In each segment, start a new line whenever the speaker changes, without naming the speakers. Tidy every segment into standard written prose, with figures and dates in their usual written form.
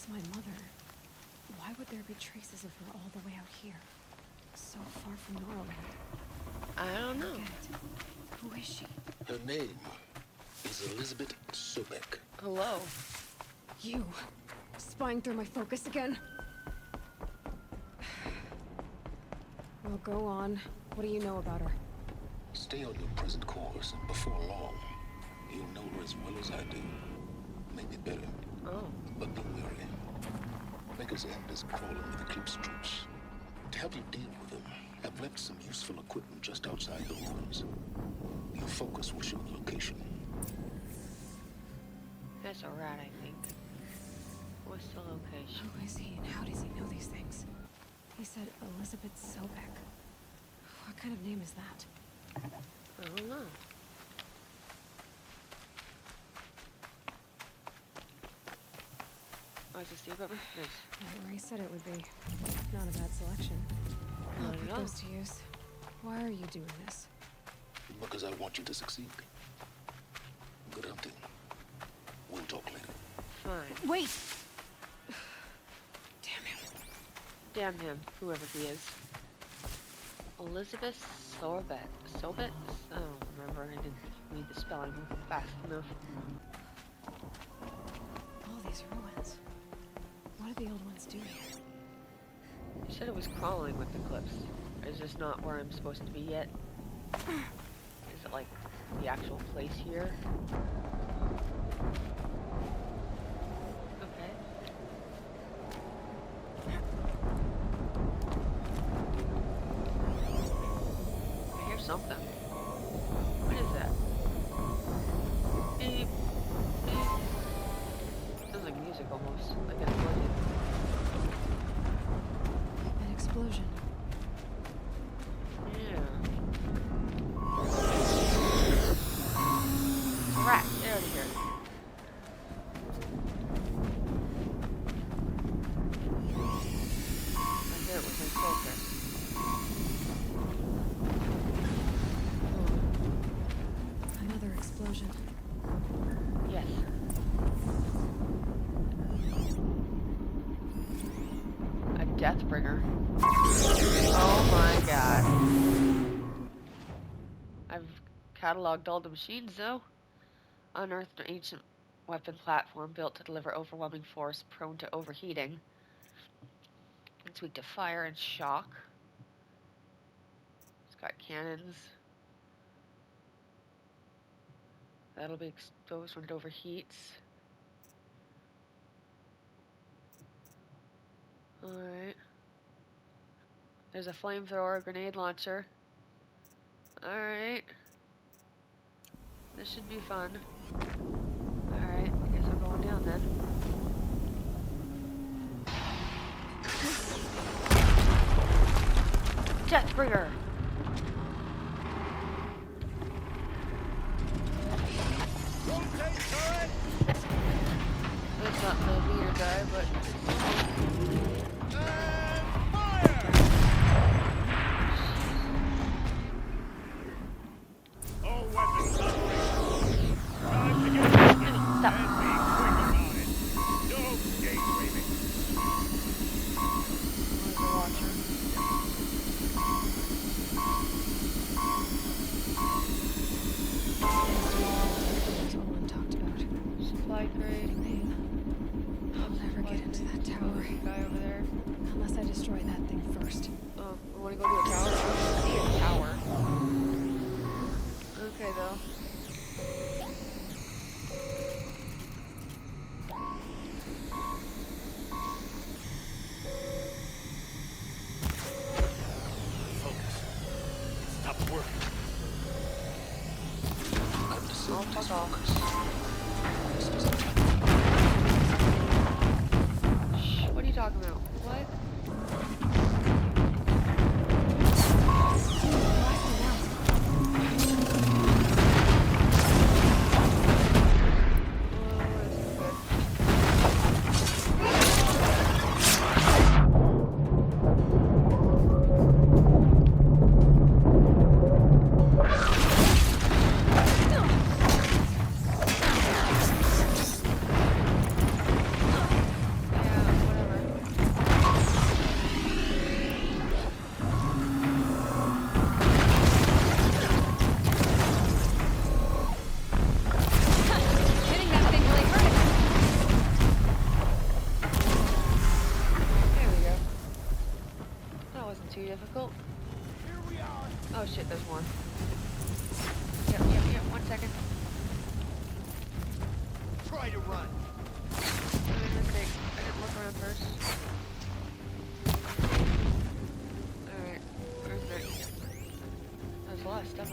it's my mother, why would there be traces of her all the way out here? So far from Norland.
I don't know.
Who is she?
Her name is Elizabeth Sobek.
Hello.
You! Spying through my focus again? Well, go on. What do you know about her?
Stay on your present course, and before long, you'll know her as well as I do. Maybe better.
Oh.
But be wary. Maker's End is crawling with Eclipse troops. To help you deal with them, I've left some useful equipment just outside the ruins. Your focus will show the location.
That's a rat, I think. What's the location?
Who is he and how does he know these things? He said Elizabeth Sobek. What kind of name is that?
I don't know. Oh, is this the equipment? Nice.
Where he said it would be. Not a bad selection. I'll put those to use. Why are you doing this?
Because I want you to succeed. Good hunting. We'll talk later.
Fine.
Wait! Damn him.
Damn him, whoever he is. Elizabeth Sobek. Sobek? I don't remember. I didn't read the spelling fast enough.
All these ruins. What do the old ones do here?
You said it was crawling with Eclipse. Is this not where I'm supposed to be yet? Is it like the actual place here? Okay. I hear something. What is that? Beep. Beep. Sounds like music almost. Like an explosion.
An explosion.
Yeah. Rat, get out of here. I hear it with my focus.
Another explosion.
Yes. A Deathbringer. Oh my god. I've cataloged all the machines though. Unearthed an ancient weapon platform built to deliver overwhelming force prone to overheating. It's weak to fire and shock. It's got cannons. That'll be exposed when it overheats. Alright. There's a flamethrower, grenade launcher. Alright. This should be fun. Alright, I guess I'm going down then. Deathbringer! That's not the leader guy, but...
Unless I destroy that thing first.
Oh, we want to go to a tower? I see a tower. Okay, though.
Focus. It stopped working.
Oh, fuck off. Shh, what are you talking about? What?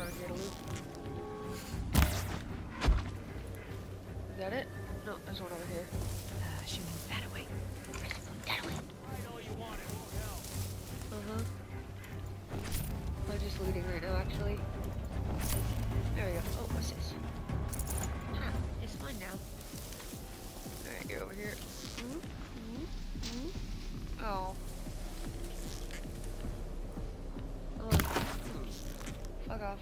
around here to loot. Is that it? No, there's one over here.
She moved that away.
That way. I'm just looting right now, actually. There we go. Oh, what's this? Huh, it's mine now. Alright, you're over here. Oh. Oh. Fuck off.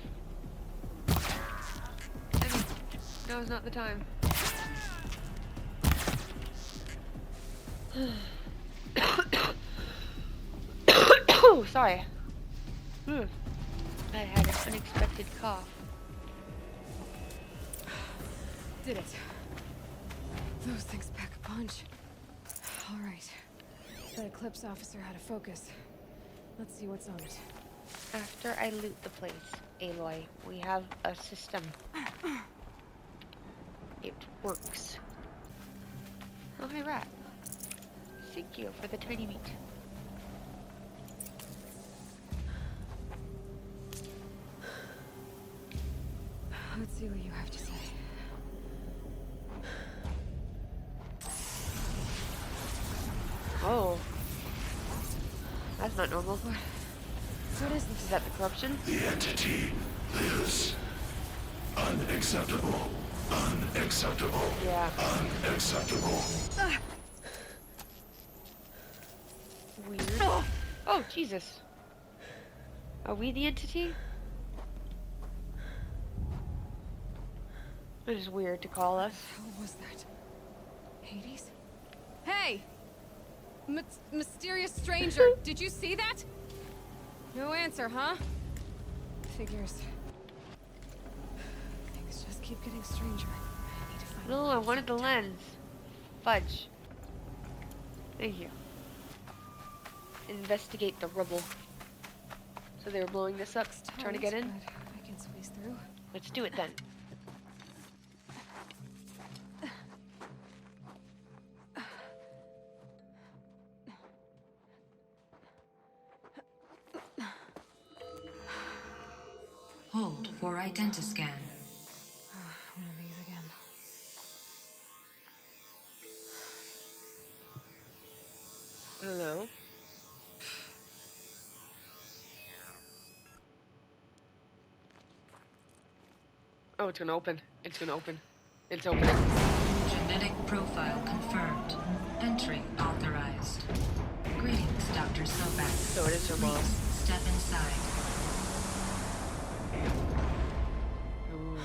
Now is not the time. Oh, sorry. I had an unexpected cough.
Did it. Those things pack a punch. All right. The Eclipse officer had a focus. Let's see what's on it.
After I loot the place, Aloy, we have a system. It works. Oh, hey, rat. Thank you for the tiny meat.
Let's see what you have to say.
Oh. That's not normal.
What is this?
Is that the corruption?
The entity lives. Unacceptable. Unacceptable.
Yeah.
Unacceptable.
Weird. Oh, Jesus. Are we the entity? It is weird to call us.
What was that? Hades? Hey! Mysterious stranger, did you see that? No answer, huh? Figures. Things just keep getting stranger. I need to find
No, I wanted the lens. Fudge. Thank you. Investigate the rubble. So they were blowing this up, trying to get in?
But I can squeeze through.
Let's do it then.
Hold for identiscan.
One of these again.
Hello. Oh, it's gonna open. It's gonna open. It's opening.
Genetic profile confirmed. Entry authorized. Greetings, Dr. Sobek.
So it is her mom.
Please step inside.
Ooh.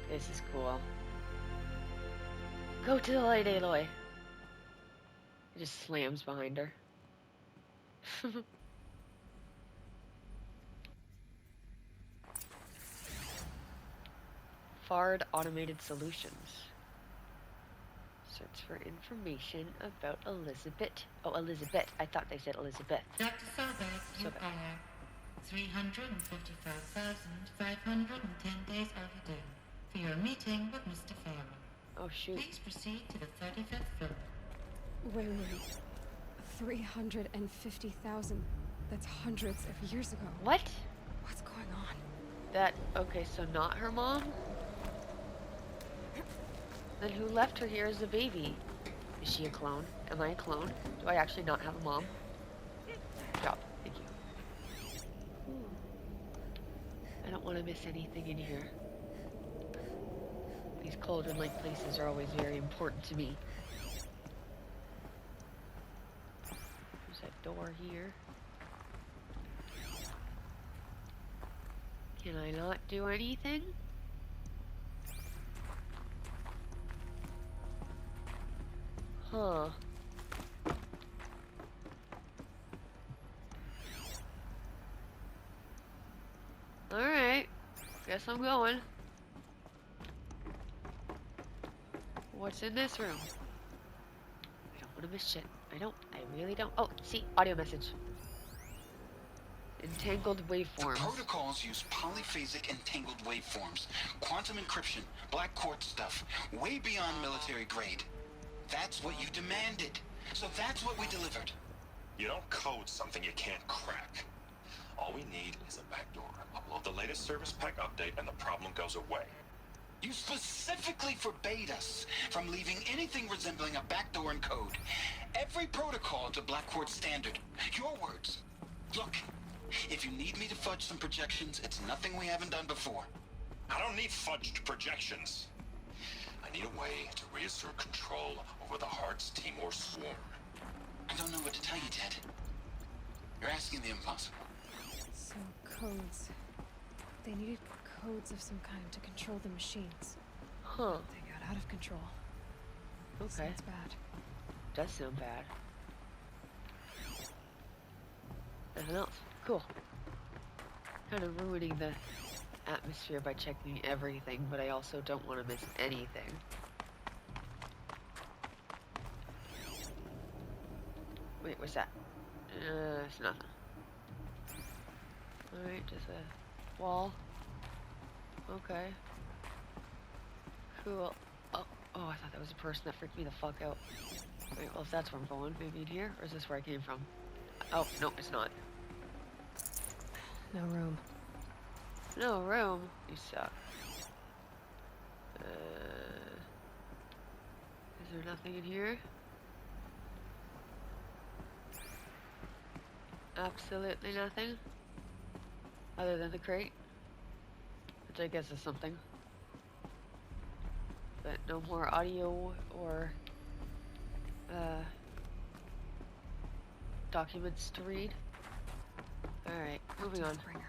This is cool. Go to the light, Aloy. It just slams behind her. FARD Automated Solutions. Search for information about Elizabeth. Oh, Elizabeth. I thought they said Elizabeth.
Dr. Sobek, you
Sobek.
are 355,510 days overdue for your meeting with Mr. Farrell.
Oh, shoot.
Please proceed to the 35th floor.
Wait. 350,000. That's hundreds of years ago.
What?
What's going on?
That, okay, so not her mom? Then who left her here as a baby? Is she a clone? Am I a clone? Do I actually not have a mom? Good job. Thank you. I don't want to miss anything in here. These cauldron-like places are always very important to me. There's that door here. Can I not do anything? Huh. Alright. Guess I'm going. What's in this room? I don't want to miss shit. I really don't. Oh, see, audio message. Entangled waveforms.
The protocols use polyphasic entangled waveforms, quantum encryption, black quartz stuff, way beyond military grade. That's what you demanded. So that's what we delivered.
You don't code something you can't crack. All we need is a backdoor. Upload the latest service pack update and the problem goes away.
You specifically forbade us from leaving anything resembling a backdoor in code. Every protocol to Black Quartz standard. Your words. Look, if you need me to fudge some projections, it's nothing we haven't done before.
I don't need fudged projections. I need a way to reassert control over the Heart's Timor swarm.
I don't know what to tell you, Ted. You're asking the impossible.
So, codes. They needed codes of some kind to control the machines.
Huh.
They got out of control.
Okay.
Sounds bad.
Does sound bad. Nothing else. Cool. Kind of ruining the atmosphere by checking everything, but I also don't want to miss anything. Wait, what's that? It's nothing. Alright, just a wall. Okay. Cool. Oh, I thought that was a person. That freaked me the fuck out. Alright, well, if that's where I'm going, maybe in here? Or is this where I came from? Oh, no, it's not.
No room.
No room? You suck. Is there nothing in here? Absolutely nothing. Other than the crate. Which I guess is something. But no more audio or documents to read. Alright, moving on.
Bringer.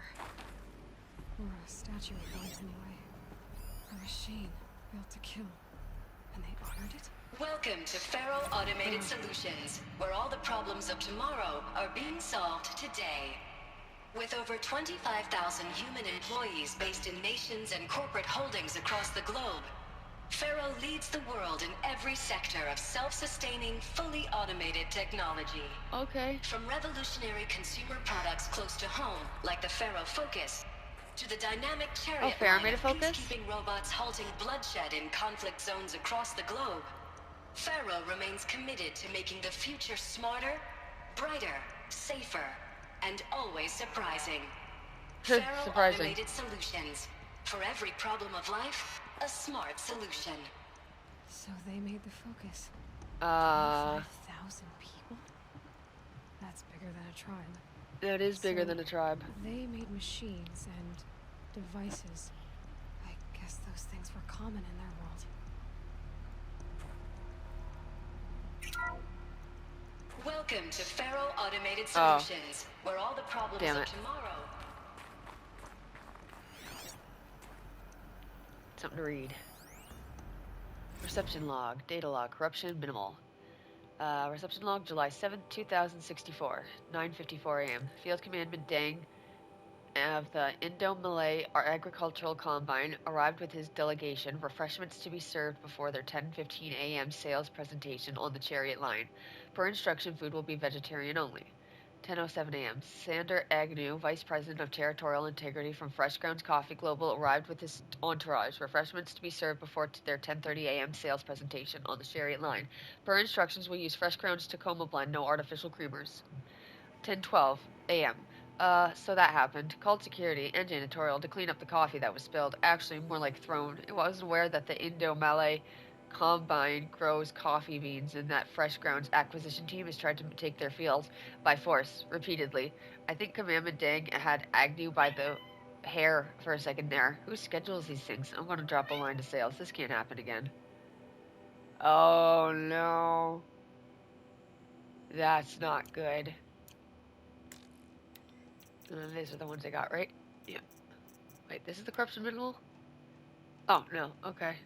Or a statue of one, anyway. A machine built to kill. And they honored it?
Welcome to Faro Automated Solutions, where all the problems of tomorrow are being solved today. With over 25,000 human employees based in nations and corporate holdings across the globe, Faro leads the world in every sector of self-sustaining, fully automated technology.
Okay.
From revolutionary consumer products close to home, like the Faro Focus, to the dynamic chariot
Faro
line
made a
of
Focus?
peacekeeping robots halting bloodshed in conflict zones across the globe, Faro remains committed to making the future smarter, brighter, safer, and always surprising. Faro
Surprising.
Automated Solutions. For every problem of life, a smart solution.
So they made the Focus. 5,000 people? That's bigger than a tribe.
That is bigger
So
than a tribe.
They made machines and devices. I guess those things were common in their world.
Welcome to Faro Automated Solutions, where all the problems
Damn
of
it.
tomorrow.
Something to read. Reception log, data log, corruption minimal. Reception log, July 7th, 2064, 9:54 a.m. Field Commandant Deng of the Indo-Malay Agricultural Combine arrived with his delegation, refreshments to be served before their 10:15 a.m. sales presentation on the Chariot line. Per instruction, food will be vegetarian only. 10:07 a.m. Sander Agnew, Vice President of Territorial Integrity from Fresh Grounds Coffee Global, arrived with his entourage. Refreshments to be served before their 10:30 a.m. sales presentation on the Chariot line. Per instructions, we'll use Fresh Grounds Tacoma blend, no artificial creamers. 10:12 a.m. So that happened. Called security and janitorial to clean up the coffee that was spilled. Actually, more like thrown. I wasn't aware that the Indo-Malay Combine grows coffee beans and that Fresh Grounds acquisition team has tried to take their field by force, repeatedly. I think Commandant Deng had Agnew by the hair for a second there. Who schedules these things? I'm gonna drop a line to sales. This can't happen again. Oh no. That's not good. These are the ones I got, right? Yeah. Wait, this is the corruption minimal? Oh, no. Okay.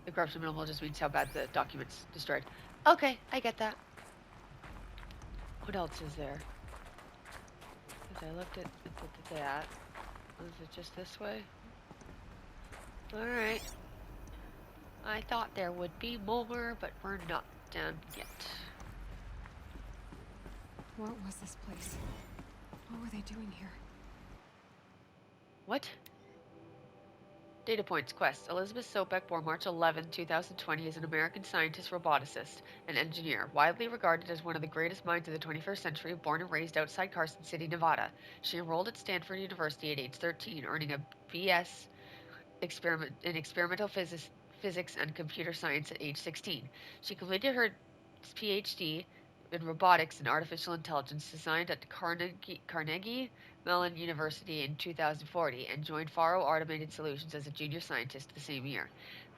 The corruption minimal just means how bad the document's destroyed. Okay, I get that. What else is there? Because I looked at that. Was it just this way? Alright. I thought there would be more, but we're not done yet.
What was this place? What were they doing here?
What? Data points quest. Elizabeth Sobek, born March 11, 2020, is an American scientist, roboticist, and engineer, widely regarded as one of the greatest minds of the 21st century, born and raised outside Carson City, Nevada. She enrolled at Stanford University at age 13, earning a BS in experimental physics and computer science at age 16. She completed her PhD in robotics and artificial intelligence designed at Carnegie Mellon University in 2040 and joined Faro Automated Solutions as a junior scientist the same year.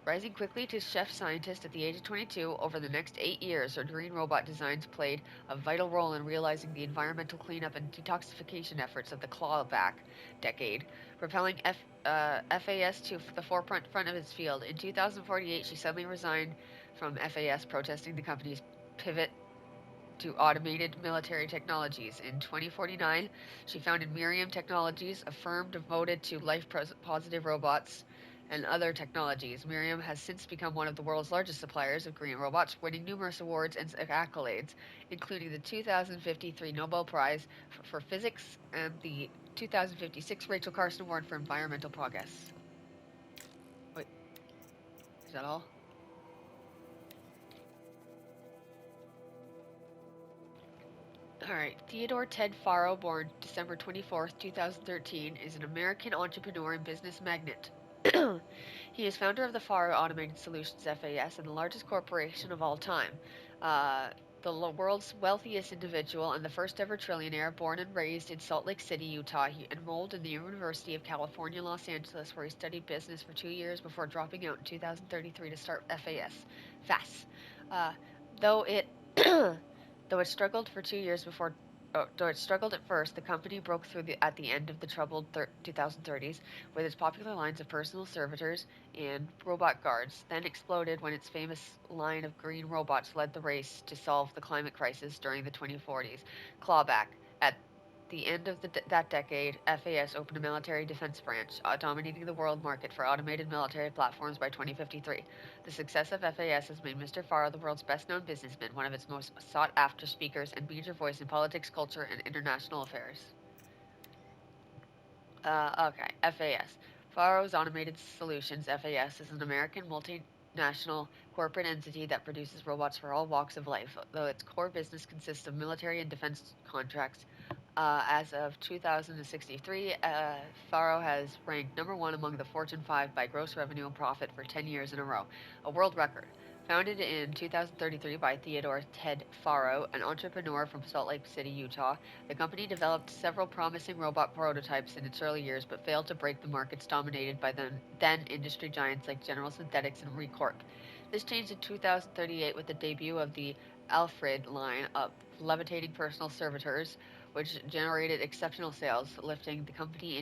Rising quickly to chef scientist at the age of 22, over the next 8 years, her green robot designs played a vital role in realizing the environmental cleanup and detoxification efforts of the clawback decade, propelling FAS to the forefront of its field. In 2048, she suddenly resigned from FAS, protesting the company's pivot to automated military technologies. In 2049, she founded Miriam Technologies, a firm devoted to life-positive robots and other technologies. Miriam has since become one of the world's largest suppliers of green robots, winning numerous awards and accolades, including the 2053 Nobel Prize for Physics and the 2056 Rachel Carson Award for Environmental Progress. Wait, is that all? Alright, Theodore Ted Faro, born December 24th, 2013, is an American entrepreneur and business magnate. He is founder of the Faro Automated Solutions FAS and the largest corporation of all time. The world's wealthiest individual and the first ever trillionaire, born and raised in Salt Lake City, Utah. He enrolled in the University of California, Los Angeles, where he studied business for 2 years before dropping out in 2033 to start FAS. Uh, though it Though it struggled for 2 years before, though it struggled at first, the company broke through at the end of the troubled 2030s with its popular lines of personal servitors and robot guards. Then exploded when its famous line of green robots led the race to solve the climate crisis during the 2040s. Clawback. At the end of that decade, FAS opened a military defense branch, dominating the world market for automated military platforms by 2053. The success of FAS has made Mr. Farr the world's best-known businessman, one of its most sought-after speakers, and major voice in politics, culture, and international affairs. Okay, FAS. Faro's Automated Solutions, FAS, is an American multinational corporate entity that produces robots for all walks of life, though its core business consists of military and defense contracts. As of 2063, Faro has ranked number one among the Fortune 5 by gross revenue and profit for 10 years in a row, a world record. Founded in 2033 by Theodore Ted Faro, an entrepreneur from Salt Lake City, Utah, the company developed several promising robot prototypes in its early years but failed to break the markets dominated by then industry giants like General Synthetics and Recorp. This changed in 2038 with the debut of the Alfred line of levitating personal servitors, which generated exceptional sales, lifting the company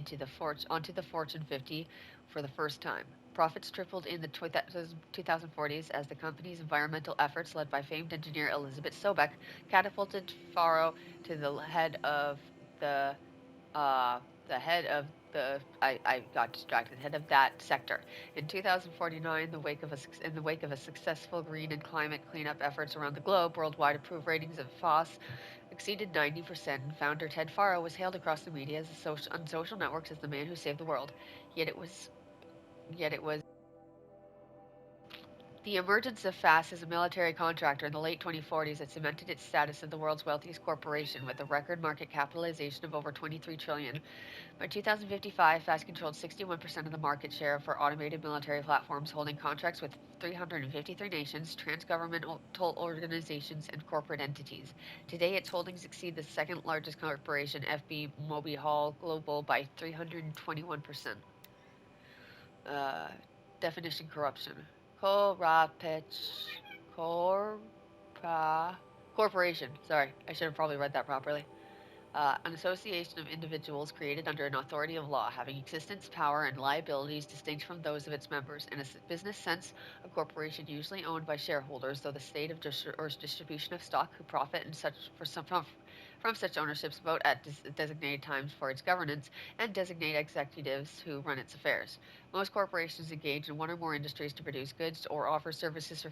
onto the Fortune 50 for the first time. Profits tripled in the 2040s as the company's environmental efforts, led by famed engineer Elizabeth Sobek, catapulted Faro to the head of the I got distracted, head of that sector. In 2049, in the wake of a successful green and climate cleanup efforts around the globe, worldwide approved ratings of FOSS exceeded 90%, and founder Ted Faro was hailed across the media on social networks as the man who saved the world. Yet it was the emergence of FAS as a military contractor in the late 2040s that cemented its status as the world's wealthiest corporation with a record market capitalization of over 23 trillion. By 2055, FAS controlled 61% of the market share for automated military platforms, holding contracts with 353 nations, transgovernmental organizations, and corporate entities. Today, its holdings exceed the second largest corporation, FB Mobihal Global, by 321%. Uh, Definition: corruption. Corporation. Sorry, I should have probably read that properly. An association of individuals created under an authority of law, having existence, power, and liabilities distinct from those of its members. In a business sense, a corporation usually owned by shareholders, though the state of distribution of stock who profit from such ownerships vote at designated times for its governance and designate executives who run its affairs. Most corporations engage in one or more industries to produce goods or offer services for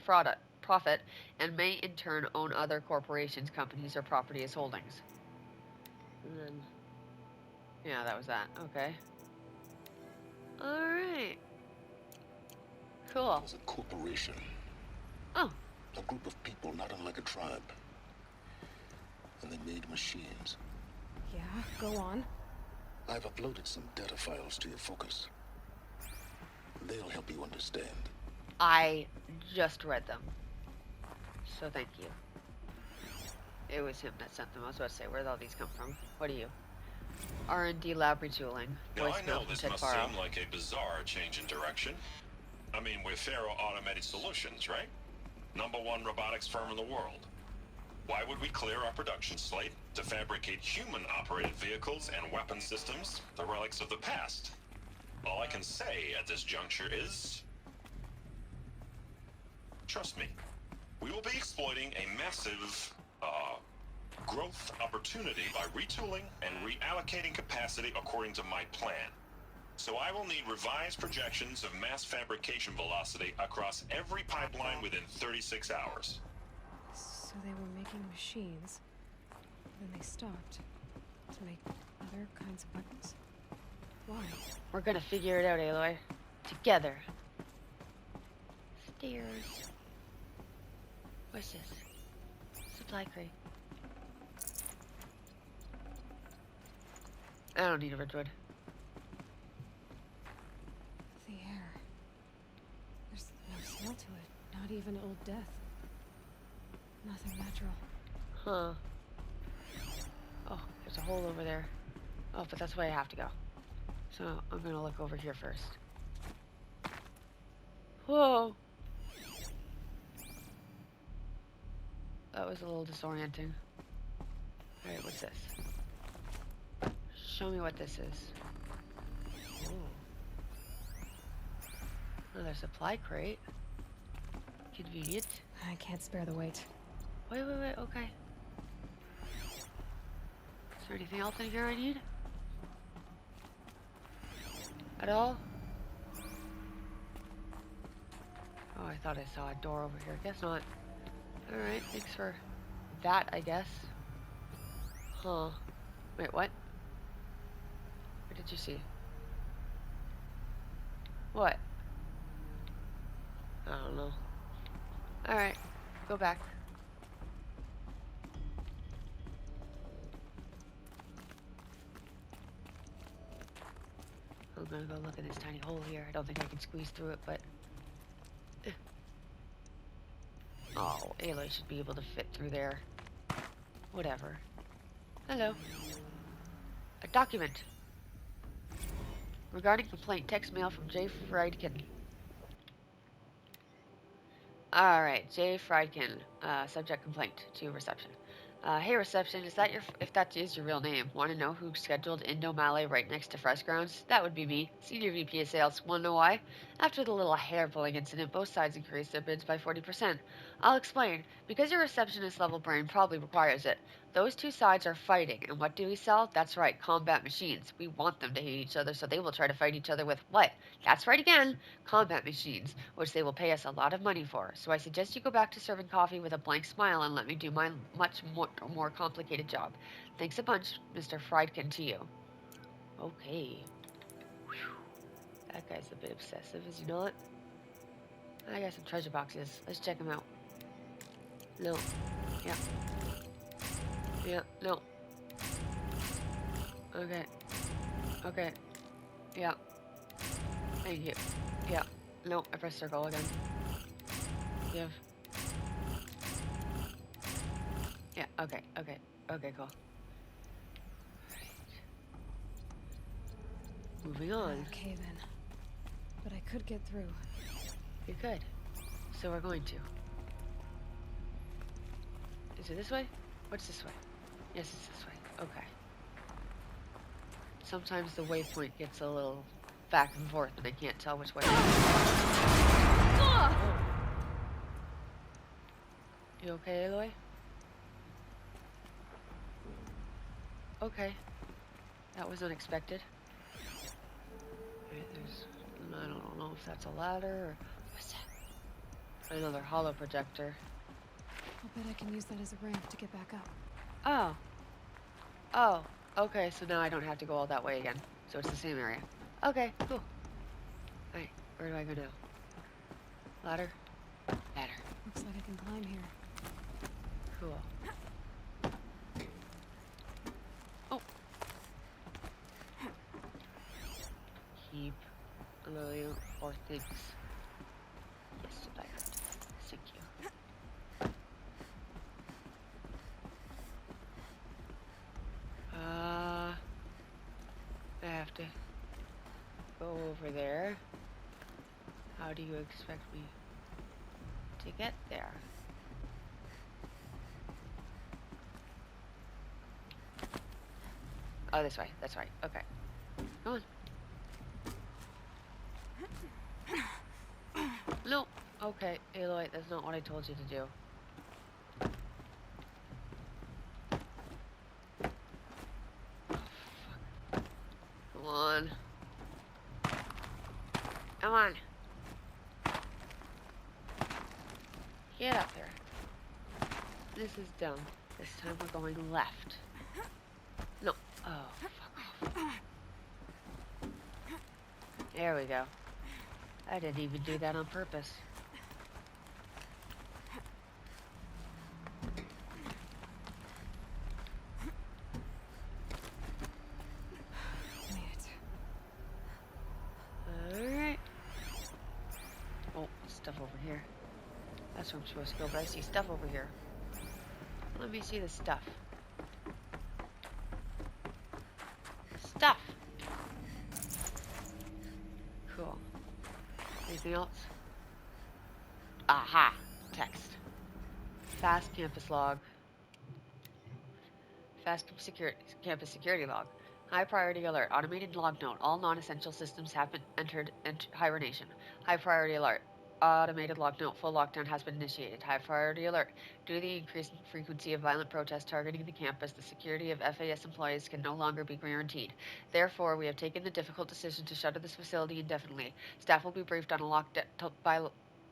profit, and may in turn own other corporations, companies, or property as holdings. And then, yeah, that was that. Okay. Alright. Cool.
It was a corporation.
Oh.
A group of people not unlike a tribe. And they made machines.
Yeah, go on.
I've uploaded some data files to your focus. They'll help you understand.
I just read them. So thank you. It was him that sent them. I was about to say, where'd all these come from? What are you? R&D lab retooling.
Now, I know
Voicemail from
this
Ted
must
Faro.
seem like a bizarre change in direction. I mean, we're Faro Automated Solutions, right? #1 robotics firm in the world. Why would we clear our production slate to fabricate human-operated vehicles and weapon systems, the relics of the past? All I can say at this juncture is... trust me. We will be exploiting a massive, growth opportunity by retooling and reallocating capacity according to my plan. So I will need revised projections of mass fabrication velocity across every pipeline within 36 hours.
So they were making machines, then they stopped to make other kinds of weapons. Why?
We're gonna figure it out, Aloy. Together. Stairs. What's this? Supply crate. I don't need a redwood.
The air. There's no smell to it. Not even old death. Nothing natural.
Huh. Oh, there's a hole over there. Oh, but that's where I have to go. So I'm gonna look over here first. Whoa! That was a little disorienting. Alright, what's this? Show me what this is. Ooh. Another supply crate. Convenient.
I can't spare the weight.
Wait, okay. Is there anything else in here I need? At all? Oh, I thought I saw a door over here. Guess not. Alright, thanks for that, I guess. Huh. Wait, what? What did you see? What? I don't know. Alright, go back. I'm gonna go look at this tiny hole here. I don't think I can squeeze through it, but... Oh, Aloy should be able to fit through there. Whatever. Hello. A document. Regarding complaint, text mail from Jay Friedkin. Alright, Jay Friedkin. Subject complaint to reception. Hey reception, if that is your real name, want to know who scheduled Indo Malay right next to Fresh Grounds? That would be me, Senior VP of Sales. Want to know why? After the little hair-pulling incident, both sides increased their bids by 40%. I'll explain. Because your receptionist level brain probably requires it. Those two sides are fighting, and what do we sell? That's right, combat machines. We want them to hate each other, so they will try to fight each other with what? That's right again, combat machines, which they will pay us a lot of money for. So I suggest you go back to serving coffee with a blank smile and let me do my much more complicated job. Thanks a bunch, Mr. Friedkin, to you. Okay. Whew. That guy's a bit obsessive, is he not? I got some treasure boxes. Let's check them out. No. Yeah. Yeah, no. Okay. Okay. Yeah. Thank you. Yeah. No, I pressed circle again. Give. Yeah, okay, okay. Okay, cool. Right. Moving on.
Okay then. But I could get through.
You could. So we're going to. Is it this way? What's this way? Yes, it's this way. Okay. Sometimes the waypoint gets a little back and forth and I can't tell which way. Oh. You okay, Aloy? Okay. That was unexpected. Right, I don't know if that's a ladder or... What's that? Another hollow projector.
I'll bet I can use that as a ramp to get back up.
Oh. Oh. Okay, so now I don't have to go all that way again. So it's the same area. Okay, cool. Alright, where do I go now? Ladder. Ladder.
Looks like I can climb here.
Cool. Oh. Keep loyal or things. Yes, I heard. Thank you. I have to go over there. How do you expect me to get there? Oh, this way. That's right. Okay. Come on. No. Okay, Aloy, that's not what I told you to do. Come on. Come on. Get up there. This is dumb. This time we're going left. No. Oh, fuck off. There we go. I didn't even do that on purpose. Alright. Oh, stuff over here. That's where I'm supposed to go, but I see stuff over here. Let me see the stuff. Stuff! Cool. Anything else? Aha! Text. Fast campus log. Fast campus security log. High priority alert. Automated log note. All non-essential systems have been entered into hibernation. High priority alert. Automated log note. Full lockdown has been initiated. High priority alert. Due to the increasing frequency of violent protests targeting the campus, the security of FAS employees can no longer be guaranteed. Therefore, we have taken the difficult decision to shutter this facility indefinitely. Staff will be briefed on a by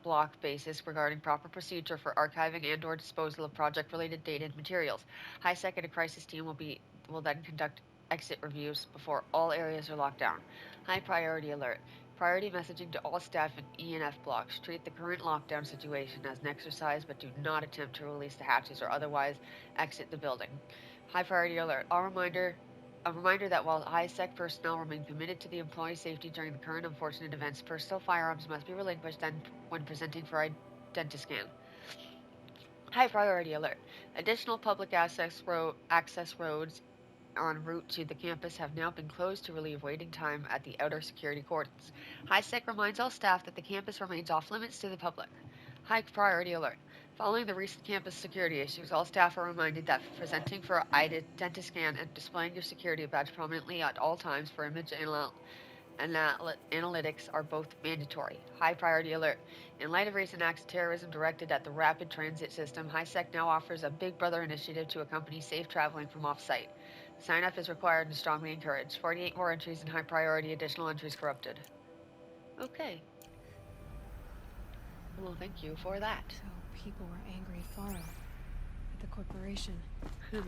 block basis regarding proper procedure for archiving and/or disposal of project-related data and materials. HiSec and a crisis team will then conduct exit reviews before all areas are locked down. High priority alert. Priority messaging to all staff in E&F blocks. Treat the current lockdown situation as an exercise, but do not attempt to release the hatches or otherwise exit the building. High priority alert. A reminder that while HiSec personnel remain committed to the employee safety during the current unfortunate events, personal firearms must be relinquished when presenting for identiscan. High priority alert. Additional public access roads en route to the campus have now been closed to relieve waiting time at the outer security cordons. HiSec reminds all staff that the campus remains off limits to the public. High priority alert. Following the recent campus security issues, all staff are reminded that presenting for identiscan and displaying your security badge prominently at all times for image analytics are both mandatory. High priority alert. In light of recent acts of terrorism directed at the rapid transit system, HiSec now offers a Big Brother initiative to accompany safe traveling from off-site. Sign up is required and strongly encouraged. 48 more entries and high priority additional entries corrupted. Okay. Well, thank you for that.
So people were angry at Faro, at the corporation.
You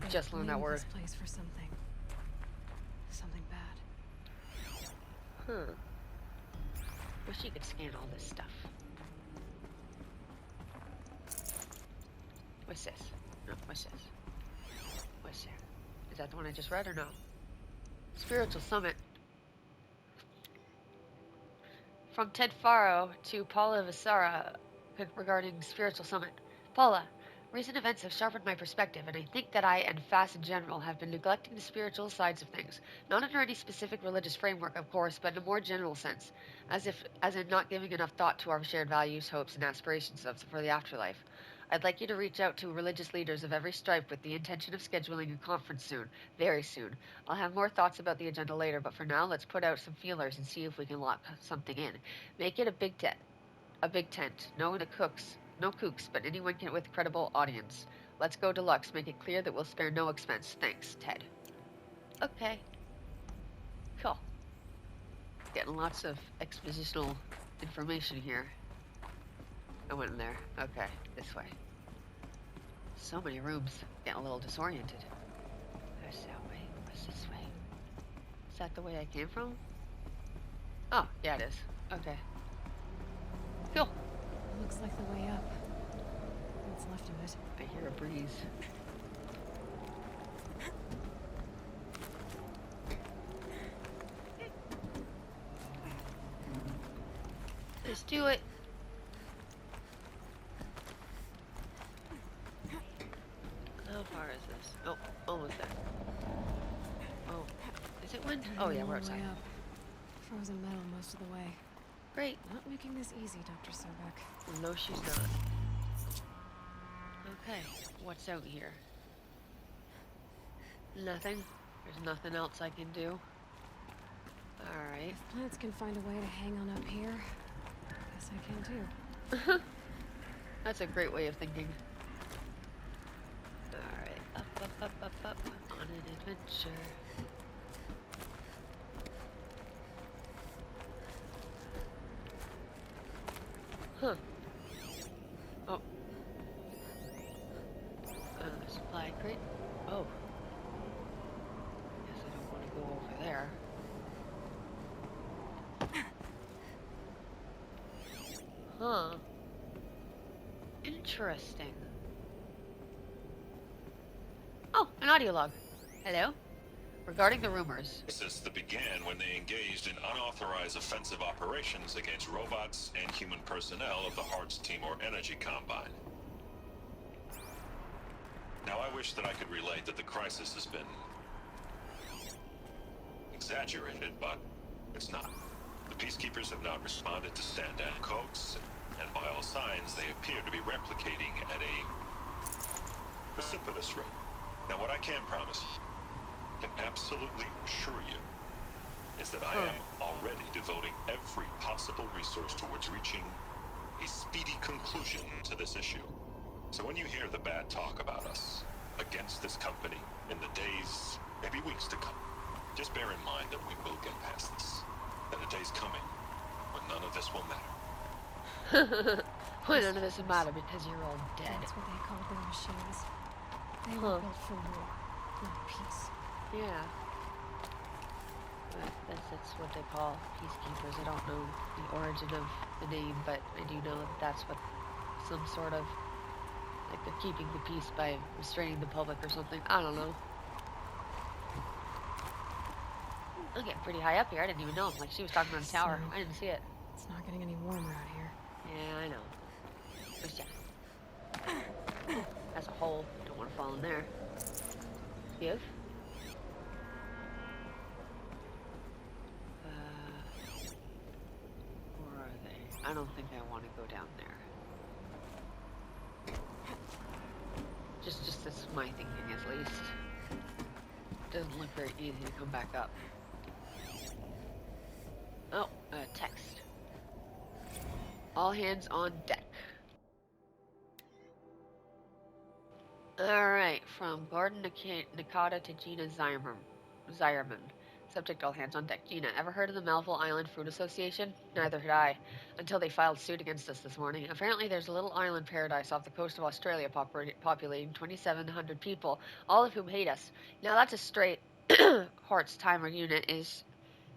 just learned that word.
This place for something bad.
Huh. Wish you could scan all this stuff. What's this? No, what's this? What's here? Is that the one I just read or no? Spiritual Summit. From Ted Faro to Paula Visara regarding Spiritual Summit. Paula, recent events have sharpened my perspective, and I think that I and FAS in general have been neglecting the spiritual sides of things. Not under any specific religious framework, of course, but in a more general sense, as in not giving enough thought to our shared values, hopes, and aspirations for the afterlife. I'd like you to reach out to religious leaders of every stripe with the intention of scheduling a conference soon, very soon. I'll have more thoughts about the agenda later, but for now, let's put out some feelers and see if we can lock something in. Make it a big tent. No kooks, but anyone with credible audience. Let's go deluxe. Make it clear that we'll spare no expense. Thanks, Ted. Okay. Cool. Getting lots of expositional information here. I went in there. Okay, this way. So many rooms. Getting a little disoriented. There's that way. What's this way? Is that the way I came from? Oh, yeah, it is. Okay. Cool.
Looks like the way up. What's left of it.
I hear a breeze. Let's do it. How far is this? Oh, almost there. Oh, is it wind? Oh yeah, we're outside.
Way up. Frozen metal most of the way.
Great.
Not making this easy, Dr. Sobek.
No, she's not. Okay, what's out here? Nothing. There's nothing else I can do. Alright.
If plants can find a way to hang on up here, guess I can too.
That's a great way of thinking. Alright, up, on an adventure. Huh. Oh. Supply crate. Oh. Guess I don't want to go over there. Huh. Interesting. Oh, an audio log. Hello? Regarding the rumors.
Spacesis began when they engaged in unauthorized offensive operations against robots and human personnel of the Hearts Timor Energy Combine. Now, I wish that I could relate that the crisis has been exaggerated, but it's not. The peacekeepers have not responded to stand-down codes, and by all signs, they appear to be replicating at a precipitous rate. Now, what I can promise, can absolutely assure you, is that I am already devoting every possible resource towards reaching a speedy conclusion to this issue. So when you hear the bad talk about us against this company in the days, maybe weeks to come, just bear in mind that we will get past this. That a day's coming when none of this will matter.
Well, none of this will matter because you're all dead.
That's what they called their machines. They were built for war, not peace.
Yeah. That's what they call peacekeepers. I don't know the origin of the name, but I do know that that's what some sort of, like they're keeping the peace by restraining the public or something. I don't know. I'm getting pretty high up here. I didn't even know. Like she was talking on the tower. I didn't see it.
It's not getting any warmer out here.
Yeah, I know. What's that? That's a hole. Don't want to fall in there. Give. Where are they? I don't think I want to go down there. Just that's my thinking at least. Doesn't look very easy to come back up. Oh, text. All hands on deck. Alright, from Gordon Nakata to Gina Zierman. Subject, all hands on deck. Gina, ever heard of the Melville Island Fruit Association? Neither had I, until they filed suit against us this morning. Apparently there's a little island paradise off the coast of Australia populating 2,700 people, all of whom hate us. Now that's a straight Hearts timer unit is...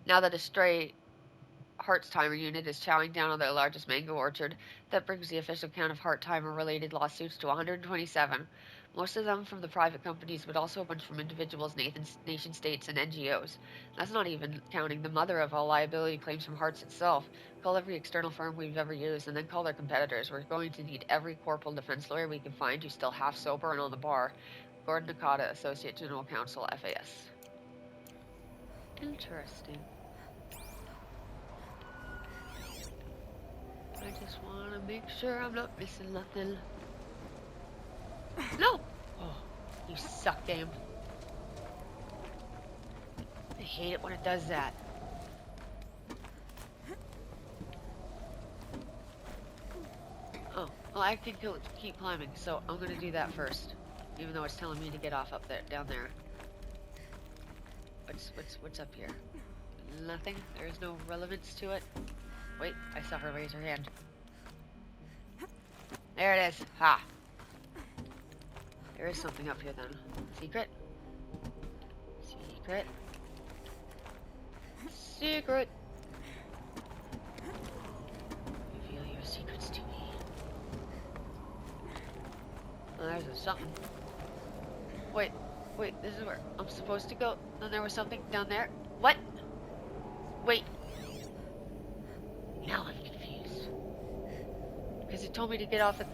Now that a stray Hearts timer unit is chowing down on their largest mango orchard, that brings the official count of Heart timer related lawsuits to 127. Most of them from the private companies, but also a bunch from individuals, nation states, and NGOs. That's not even counting the mother of all liability claims from Hearts itself. Call every external firm we've ever used, and then call their competitors. We're going to need every corporal defense lawyer we can find who's still half sober and on the bar. Gordon Nakata, Associate General Counsel, FAS. Interesting. I just want to make sure I'm not missing nothing. No! Oh, you suck, game. I hate it when it does that. Oh, well, I can keep climbing, so I'm gonna do that first. Even though it's telling me to get off up there, down there. What's up here? Nothing? There's no relevance to it? Wait, I saw her raise her hand. There it is. Ha! There is something up here then. Secret? Secret? Secret! Reveal your secrets to me. There's something. Wait, this is where I'm supposed to go. Then there was something down there. What? Wait. Now I'm confused. Because it told me to get off at...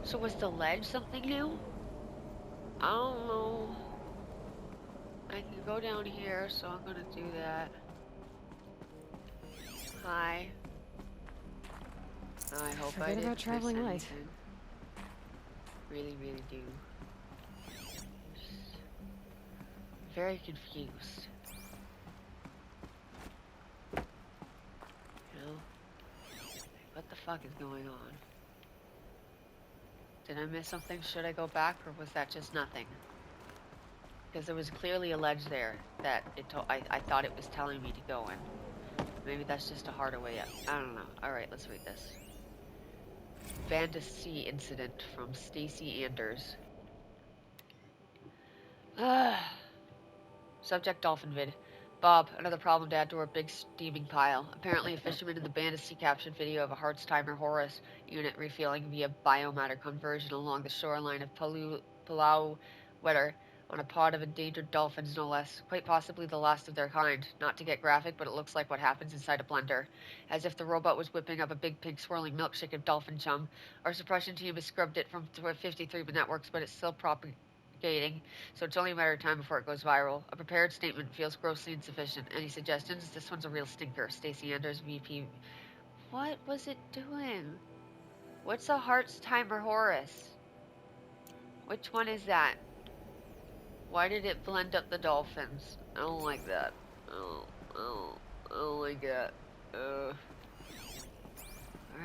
So was the ledge something new? I don't know. I can go down here, so I'm gonna do that. Hi. I hope
Forget
I didn't
about traveling
miss
light.
anything. Really, really do. Very confused. You know? What the fuck is going on? Did I miss something? Should I go back, or was that just nothing? Because there was clearly a ledge there that I thought it was telling me to go in. Maybe that's just a harder way up. I don't know. Alright, let's read this. Fantasy incident from Stacy Anders. Subject dolphin vid. Bob, another problem to add to our big steaming pile. Apparently a fisherman in the Fantasy captured video of a Hartz Timer Horus unit refueling via biomatter conversion along the shoreline of Palau Wetter on a pod of endangered dolphins, no less. Quite possibly the last of their kind. Not to get graphic, but it looks like what happens inside a blender. As if the robot was whipping up a big pink swirling milkshake of dolphin chum. Our suppression team has scrubbed it from 53 networks, but it's still propagating, so it's only a matter of time before it goes viral. A prepared statement feels grossly insufficient. Any suggestions? This one's a real stinker. Stacy Anders, VP. What was it doing? What's a Hartz Timer Horus? Which one is that? Why did it blend up the dolphins? I don't like that. I don't like that. Alright,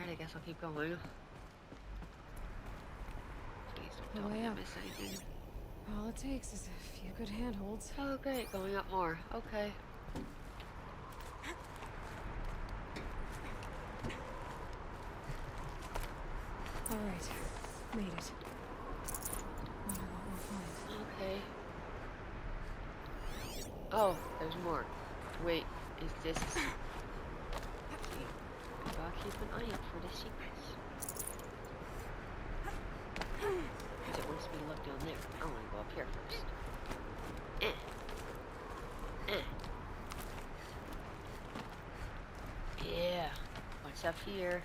I guess I'll keep going. Please don't tell me I miss anything.
All it takes is a few good handholds.
Oh, great. Going up more. Okay.
Alright. Made it. Wonder what we'll find.
Okay. Oh, there's more. Wait, is this... Gotta keep an eye out for the secrets. Because it wants me to look down there. I want to go up here first. Yeah. What's up here?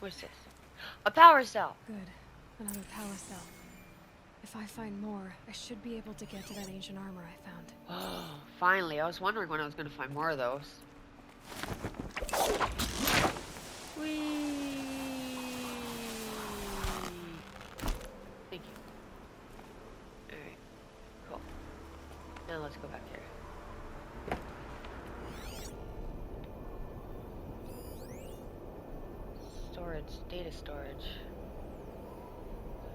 What's this? A power cell!
Good. Another power cell. If I find more, I should be able to get to that ancient armor I found.
Oh, finally. I was wondering when I was going to find more of those. Whee! Thank you. Alright. Cool. Now let's go back here. Storage. Data storage.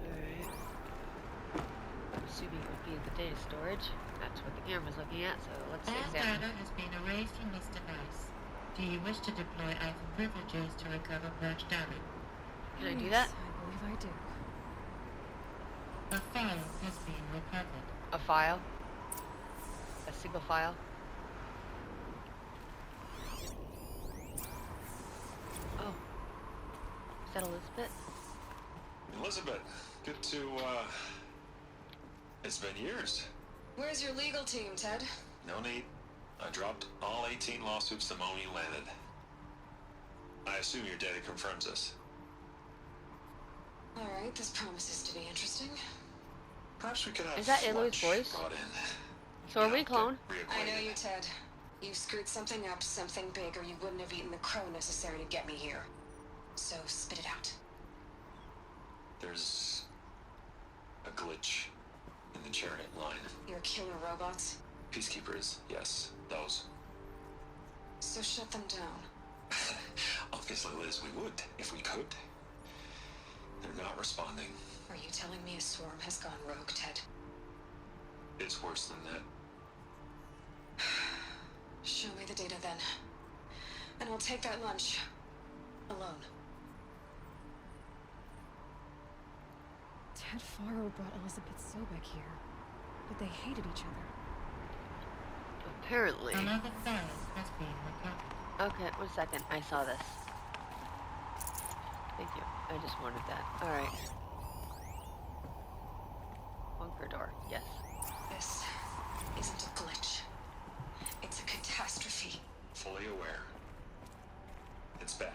Alright. I'm assuming it would be the data storage. That's what the camera's looking at, so let's
All
examine.
data has been erased from this device. Do you wish to deploy Alpha privileges to recover purged data?
Can I do that?
I believe I do.
A file has been recovered.
A file? A single file? Oh. Is that Elizabeth?
Elizabeth, good to, it's been years.
Where's your legal team, Ted?
No need. I dropped all 18 lawsuits the moment you landed. I assume your data confirms this.
Alright, this promises to be interesting.
Perhaps we could have
Is that Eloy's
lunch
voice?
brought in.
So are we
Get
cloned?
I know
reacquainted.
you, Ted. You screwed something up, something big, or you wouldn't have eaten the crow necessary to get me here. So spit it out.
There's a glitch in the chariot line.
Your killer robots?
Peacekeepers, yes, those.
So shut them down.
Obviously, Liz, we would, if we could. They're not responding.
Are you telling me a swarm has gone rogue, Ted?
It's worse than that.
Show me the data then. And I'll take that lunch. Alone.
Ted Faro brought Elizabeth Sobek here. But they hated each other.
Apparently.
Another file has been recovered.
Okay, 1 second. I saw this. Thank you. I just wanted that. Alright. Bunker door. Yes.
This isn't a glitch. It's a catastrophe.
Fully aware. It's bad.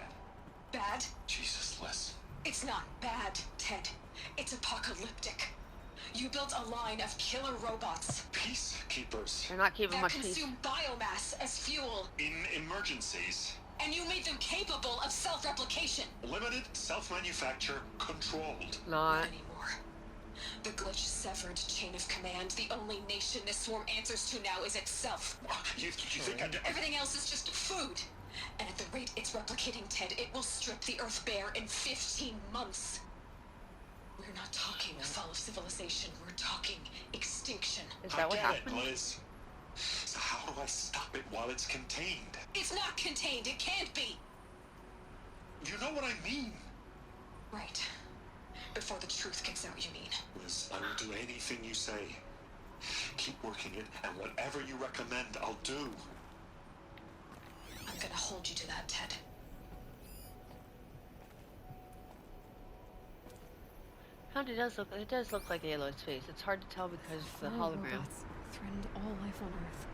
Bad?
Jesus, Liz.
It's not bad, Ted. It's apocalyptic. You built a line of killer robots
Peacekeepers.
They're not keeping
that
much peace.
consume biomass as fuel,
In emergencies.
and you made them capable of self-replication.
Limited, self-manufacture, controlled.
Not.
Anymore. The glitch severed chain of command. The only nation this swarm answers to now is itself.
You think I...
Everything else is just food. And at the rate it's replicating, Ted, it will strip the Earth bare in 15 months. We're not talking fall of civilization. We're talking extinction.
Is that what
I get
happened?
it, Liz. So how do I stop it while it's contained?
It's not contained. It can't be.
You know what I mean?
Right. Before the truth gets out, you mean?
Liz, I will do anything you say. Keep working it, and whatever you recommend, I'll do.
I'm gonna hold you to that, Ted.
It does look like Aloy's face. It's hard to tell because of the
Feral
hologram.
robots threatened all life on Earth.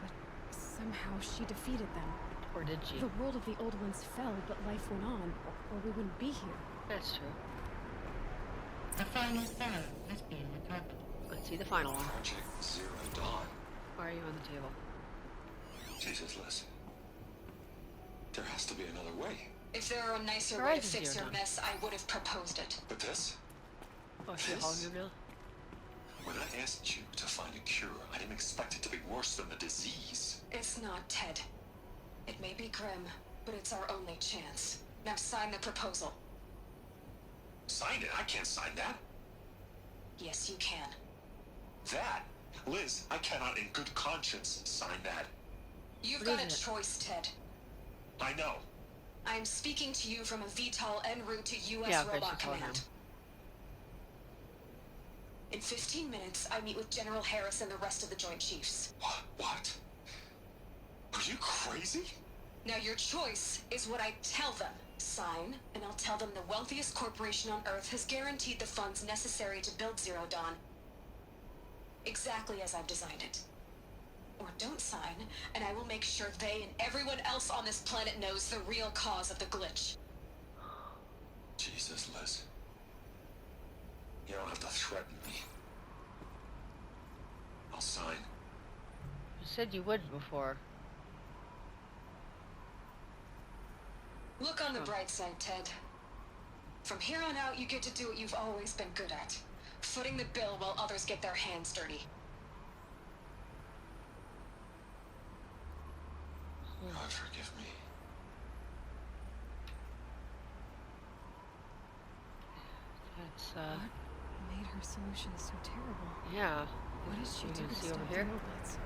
But somehow she defeated them.
Or did she?
The world of the old ones fell, but life went on, or we wouldn't be here.
That's true.
The final file has been recovered.
Let's see the final one.
Project Zero Dawn.
Why are you on the table?
Jesus, Liz. There has to be another way.
If there were a nicer way to
Horizon
fix
Zero
your
Dawn.
mess, I would have proposed it.
But this?
Oh, she's
This?
hologram now?
When I asked you to find a cure, I didn't expect it to be worse than the disease.
It's not, Ted. It may be grim, but it's our only chance. Now sign the proposal.
Sign it? I can't sign that.
Yes, you can.
That? Liz, I cannot in good conscience sign that.
You've
What
got a
is it?
choice, Ted.
I know.
I'm speaking to you from a VTOL en route to U.S.
Yeah, okay,
Robot
she's telling
Command.
him.
In 15 minutes, I meet with General Harris and the rest of the Joint Chiefs.
What? Are you crazy?
Now your choice is what I tell them. Sign, and I'll tell them the wealthiest corporation on Earth has guaranteed the funds necessary to build Zero Dawn. Exactly as I've designed it. Or don't sign, and I will make sure they and everyone else on this planet knows the real cause of the glitch.
Jesus, Liz. You don't have to threaten me. I'll sign.
You said you would before.
Look on the bright side, Ted. From here on out, you get to do what you've always been good at. Footing the bill while others get their hands dirty.
God forgive me.
That's,
What made her solution so terrible?
yeah.
What did she
You
do
can
to
see
stop
over
the
here?
robots?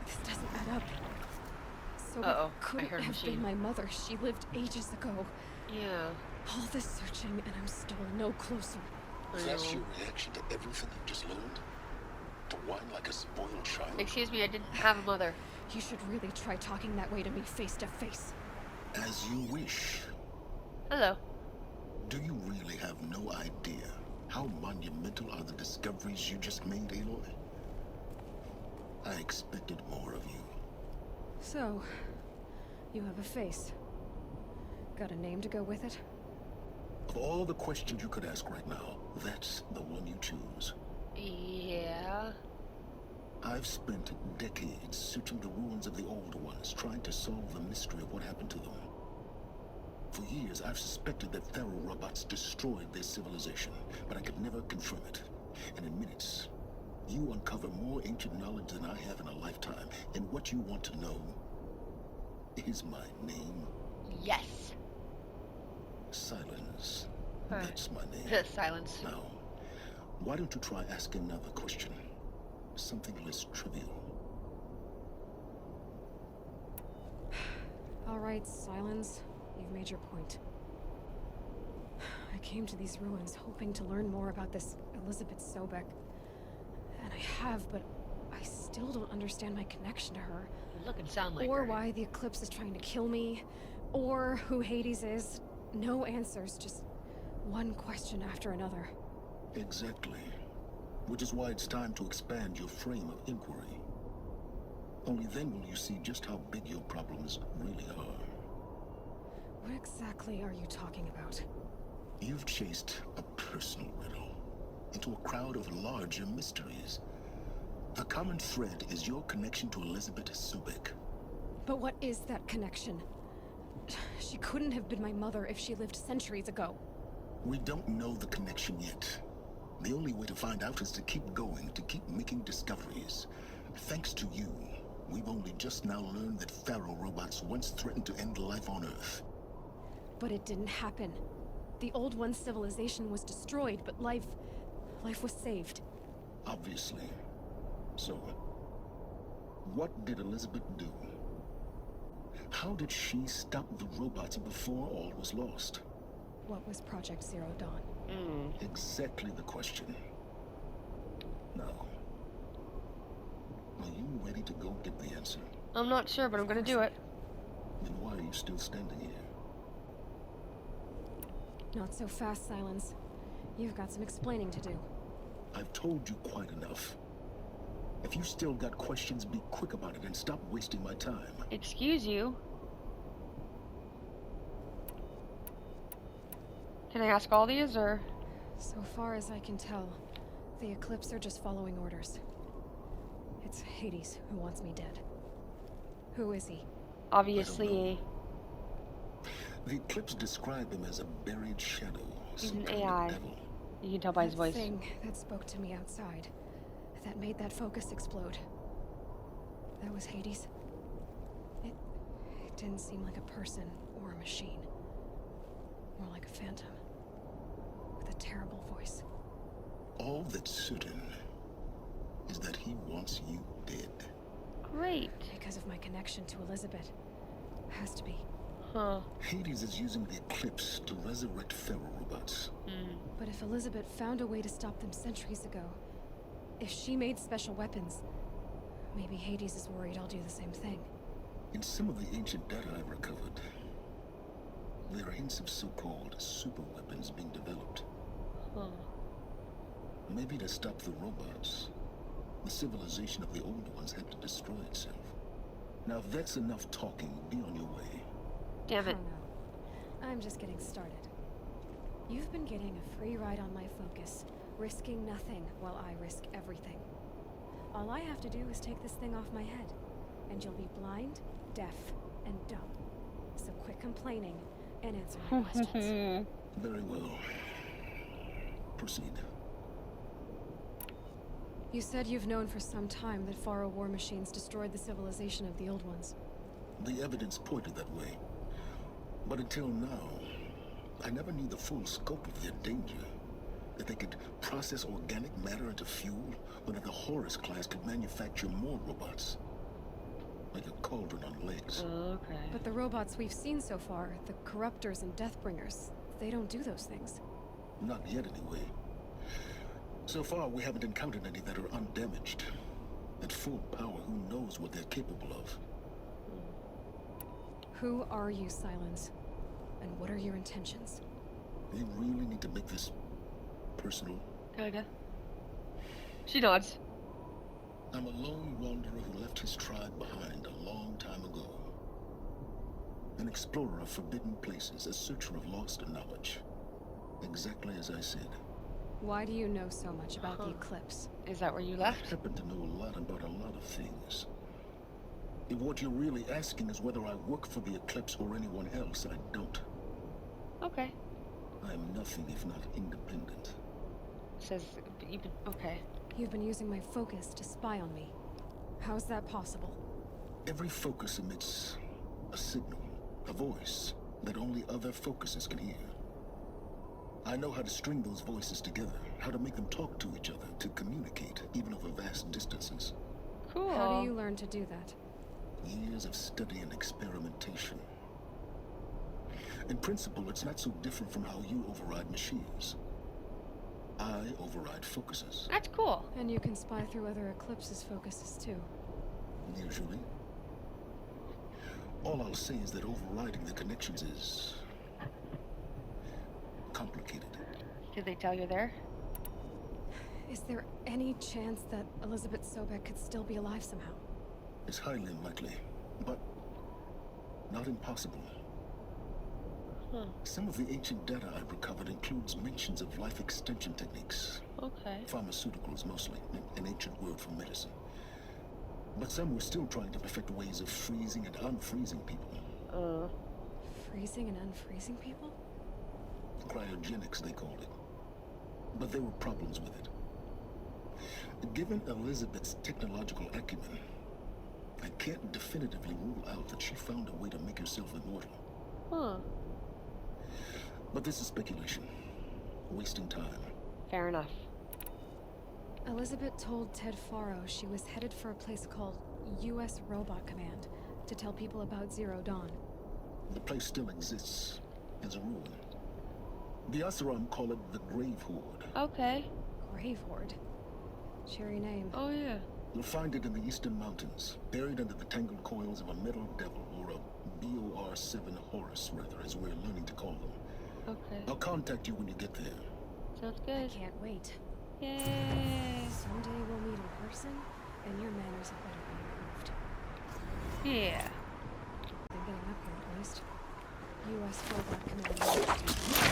This doesn't add up. So
Uh-oh, I
couldn't
heard a
have
machine.
been my mother. She lived ages ago.
Yeah.
All this searching, and I'm still no closer.
I
That's
know.
your reaction to everything you just learned? To whine like a spoiled child?
Excuse me, I didn't have a mother.
You should really try talking that way to me face to face.
As you wish.
Hello.
Do you really have no idea how monumental are the discoveries you just made, Aloy? I expected more of you.
So, you have a face. Got a name to go with it?
Of all the questions you could ask right now, that's the one you choose.
Yeah.
I've spent decades searching the ruins of the older ones, trying to solve the mystery of what happened to them. For years, I've suspected that feral robots destroyed their civilization, but I could never confirm it. And in minutes, you uncover more ancient knowledge than I have in a lifetime. And what you want to know is my name.
Yes.
Silence.
Alright.
That's my name.
Silence.
Now, why don't you try asking another question? Something less trivial.
All right, Silence. You've made your point. I came to these ruins hoping to learn more about this Elizabeth Sobek. And I have, but I still don't understand my connection to her.
You look and sound like
Or
her.
why the Eclipse is trying to kill me. Or who Hades is. No answers, just one question after another.
Exactly. Which is why it's time to expand your frame of inquiry. Only then will you see just how big your problems really are.
What exactly are you talking about?
You've chased a personal riddle into a crowd of larger mysteries. The common thread is your connection to Elizabeth Subek.
But what is that connection? She couldn't have been my mother if she lived centuries ago.
We don't know the connection yet. The only way to find out is to keep going, to keep making discoveries. Thanks to you, we've only just now learned that Pharaoh robots once threatened to end life on Earth.
But it didn't happen. The Old One's civilization was destroyed, but life was saved.
Obviously. So, what did Elizabeth do? How did she stop the robots before all was lost?
What was Project Zero Dawn?
Exactly the question. Now, are you ready to go get the answer?
I'm not sure, but I'm gonna do it.
Then why are you still standing here?
Not so fast, Silence. You've got some explaining to do.
I've told you quite enough. If you still got questions, be quick about it and stop wasting my time.
Excuse you. Can I ask all these, or?
So far as I can tell, the Eclipse are just following orders. It's Hades who wants me dead. Who is he?
Obviously,
The Eclipse described him as a buried shadow.
he's
Some
an
kind of
AI.
devil.
You can tell by his
That
voice.
thing that spoke to me outside. That made that focus explode. That was Hades. It didn't seem like a person or a machine. More like a phantom. With a terrible voice.
All that's certain is that he wants you dead.
Great.
Because of my connection to Elizabeth. Has to be.
Huh.
Hades is using the Eclipse to resurrect Pharaoh robots.
But if Elizabeth found a way to stop them centuries ago, if she made special weapons, maybe Hades is worried I'll do the same thing.
In some of the ancient data I've recovered, there are hints of so-called super weapons being developed.
Huh.
Maybe to stop the robots, the civilization of the old ones had to destroy itself. Now if that's enough talking, be on your way.
Damn it.
Oh no. I'm just getting started. You've been getting a free ride on my focus, risking nothing while I risk everything. All I have to do is take this thing off my head, and you'll be blind, deaf, and dumb. So quit complaining and answer my questions.
Very well. Proceed.
You said you've known for some time that Pharaoh war machines destroyed the civilization of the old ones.
The evidence pointed that way. But until now, I never knew the full scope of their danger. That they could process organic matter into fuel, or that the Horus class could manufacture more robots. Like a cauldron on legs.
Okay.
But the robots we've seen so far, the Corruptors and Deathbringers, they don't do those things.
Not yet, anyway. So far, we haven't encountered any that are undamaged. At full power, who knows what they're capable of?
Who are you, Silence? And what are your intentions?
You really need to make this personal.
Kinda. She nods.
I'm a lone wanderer who left his tribe behind a long time ago. An explorer of forbidden places, a searcher of lost knowledge. Exactly as I said.
Why do you know so much about the Eclipse?
Is that where you
I
left?
happen to know a lot about a lot of things. If what you're really asking is whether I work for the Eclipse or anyone else, I don't.
Okay.
I am nothing if not independent.
Says you've been okay.
You've been using my focus to spy on me. How's that possible?
Every focus emits a signal, a voice that only other focuses can hear. I know how to string those voices together, how to make them talk to each other, to communicate, even over vast distances.
Cool.
How do you learn to do that?
Years of study and experimentation. In principle, it's not so different from how you override machines. I override focuses,
That's cool.
And you can spy through other Eclipse's focuses too.
usually. All I'll say is that overriding the connections is complicated.
Did they tell you there?
Is there any chance that Elizabeth Sobek could still be alive somehow?
It's highly unlikely, but not impossible.
Huh.
Some of the ancient data I've recovered includes mentions of life extension techniques.
Okay.
Pharmaceuticals mostly, an ancient word for medicine. But some were still trying to perfect ways of freezing and unfreezing people.
Freezing and unfreezing people?
Cryogenics, they called it. But there were problems with it. Given Elizabeth's technological acumen, I can't definitively rule out that she found a way to make herself immortal.
Huh.
But this is speculation. Wasting time.
Fair enough.
Elizabeth told Ted Faro she was headed for a place called U.S. Robot Command to tell people about Zero Dawn.
The place still exists, as a ruin. The Asaram call it the Grave Horde.
Okay.
Grave Horde. Cheery name.
Oh, yeah.
You'll find it in the eastern mountains, buried under the tangled coils of a metal devil, or a BOR-7 Horus, rather, as we're learning to call them.
Okay.
I'll contact you when you get there.
Sounds
I
good.
can't wait.
Yay.
Someday we'll meet in person, and your manners have better be improved.
Yeah.
They're getting up here at least. U.S. Robot Command.